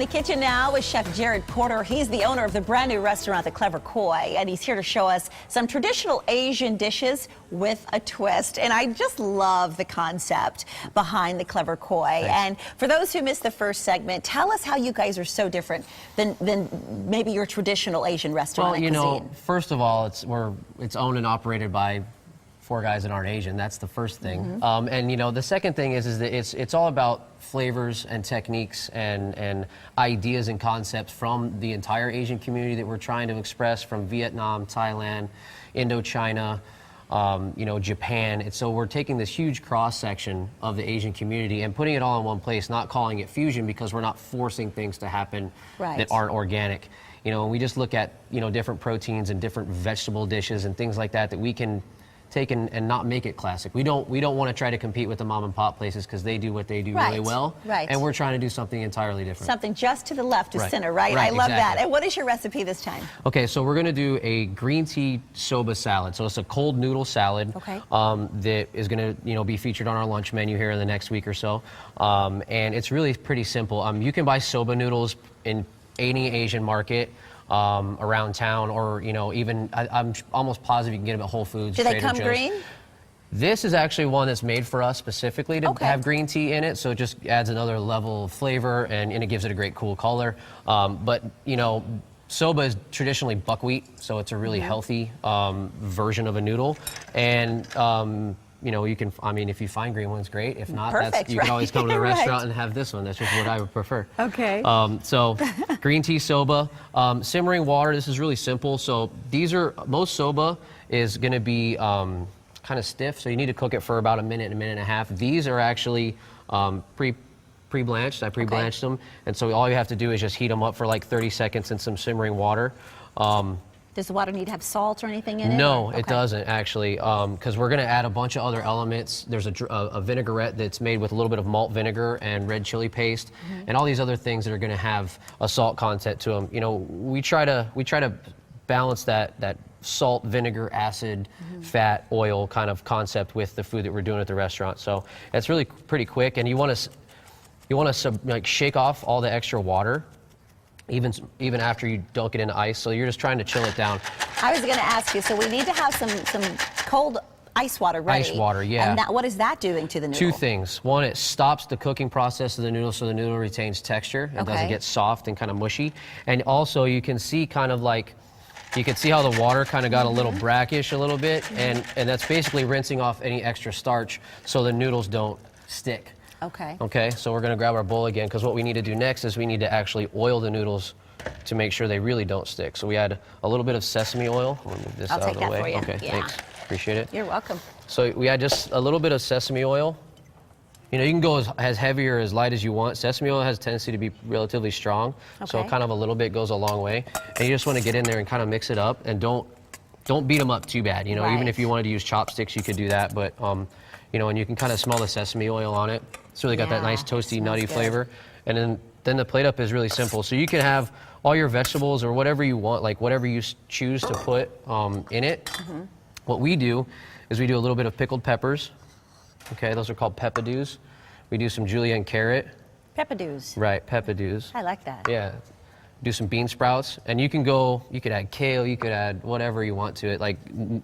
In the kitchen now with Chef Jared Porter. He's the owner of the brand new restaurant, The Clever Koi, and he's here to show us some traditional Asian dishes with a twist. And I just love the concept behind The Clever Koi. Thanks. And for those who missed the first segment, tell us how you guys are so different than maybe your traditional Asian restaurant Well, cuisine. first of all, it's owned and operated by 4 guys that aren't Asian. That's the first thing. And the second thing is that it's all about flavors and techniques and ideas and concepts from the entire Asian community that we're trying to express, from Vietnam, Thailand, Indochina, Japan. And so we're taking this huge cross section of the Asian community and putting it all in one place, not calling it fusion because we're not forcing things to happen that aren't organic. And we just look at different proteins and different vegetable dishes and things like that we can take and not make it classic. We don't want to try to compete with the mom and pop places because they do what they do really well. Right. And we're trying to do something entirely different. Something just to the left of center, right? Right, I love that. exactly. And what is your recipe this time? Okay, so we're going to do a green tea soba salad. So it's a cold noodle salad that is going to be featured on our lunch menu here in the next week or so. And it's really pretty simple. You can buy soba noodles in any Asian market around town, or even I'm almost positive you can get them at Whole Foods. Do they Trader come Joe's. green? This is actually one that's made for us specifically to have green tea in it, so it just adds another level of flavor and it gives it a great cool color. But soba is traditionally buckwheat, so it's a really healthy version of a noodle. And you can, if you find green ones, great. If not, you can always come to the restaurant and have this one. That's just what I would prefer. Okay. So green tea soba, simmering water. This is really simple. So most soba is going to be kind of stiff, so you need to cook it for about a minute and a half. These are actually pre-blanched. I pre-blanched them, and so all you have to do is just heat them up for like 30 seconds in some simmering water. Does the water need to have salt or anything in it? No, it doesn't actually, because we're going to add a bunch of other elements. There's a vinaigrette that's made with a little bit of malt vinegar and red chili paste, and all these other things that are going to have a salt content to them. We try to balance that salt, vinegar, acid, fat, oil kind of concept with the food that we're doing at the restaurant. So it's really pretty quick, and you want to shake off all the extra water. Even after you dunk it into ice, so you're just trying to chill it down. I was going to ask you, so we need to have some cold ice water ready. Ice water, yeah. And what is that doing to the noodle? 2 things. One, it stops the cooking process of the noodle, so the noodle retains texture and doesn't get soft and kind of mushy. And also, you can see how the water kind of got a little brackish a little bit, and that's basically rinsing off any extra starch so the noodles don't stick. Okay, so we're going to grab our bowl again, because what we need to do next is we need to actually oil the noodles to make sure they really don't stick. So we add a little bit of sesame oil. I'll move this out of the way. For you. Okay, thanks. Appreciate it. You're welcome. So we add just a little bit of sesame oil. You can go as heavy or as light as you want. Sesame oil has a tendency to be relatively strong, so kind of a little bit goes a long way. And you just want to get in there and kind of mix it up, and don't beat them up too bad. Even if you wanted to use chopsticks, you could do that, but and you can kind of smell the sesame oil on it. It's really got that nice toasty, nutty flavor. And then the plate up is really simple. So you can have all your vegetables or whatever you want, like whatever you choose to put in it. What we do is we do a little bit of pickled peppers. Okay, those are called peppadews. We do some julienne carrot. Peppadews. Right, peppadews. I like that. Yeah. Do some bean sprouts, and you could add kale, you could add whatever you want to it, like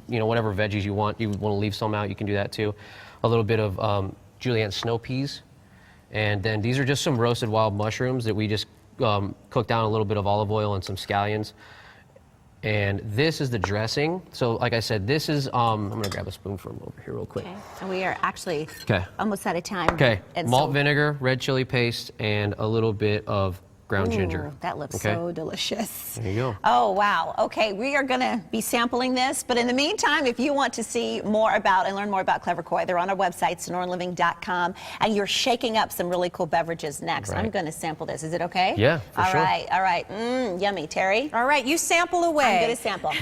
whatever veggies you want to leave some out, you can do that too. A little bit of julienne snow peas, and then these are just some roasted wild mushrooms that we just cook down a little bit of olive oil and some scallions. And this is the dressing. So like I said, this is I'm gonna grab a spoon from over here real quick. Okay. And we are actually almost out of time. Okay. Malt vinegar, red chili paste, and a little bit of ground ginger. That looks so delicious. There you go. Oh, wow. Okay, we are going to be sampling this, but in the meantime, if you want to see more about and learn more about Clever Koi, they're on our website, SonoranLiving.com, and you're shaking up some really cool beverages next. I'm going to sample this. Is it okay? Yeah, for sure. All right. Yummy. Terry? All right, you sample away. I'm going to sample.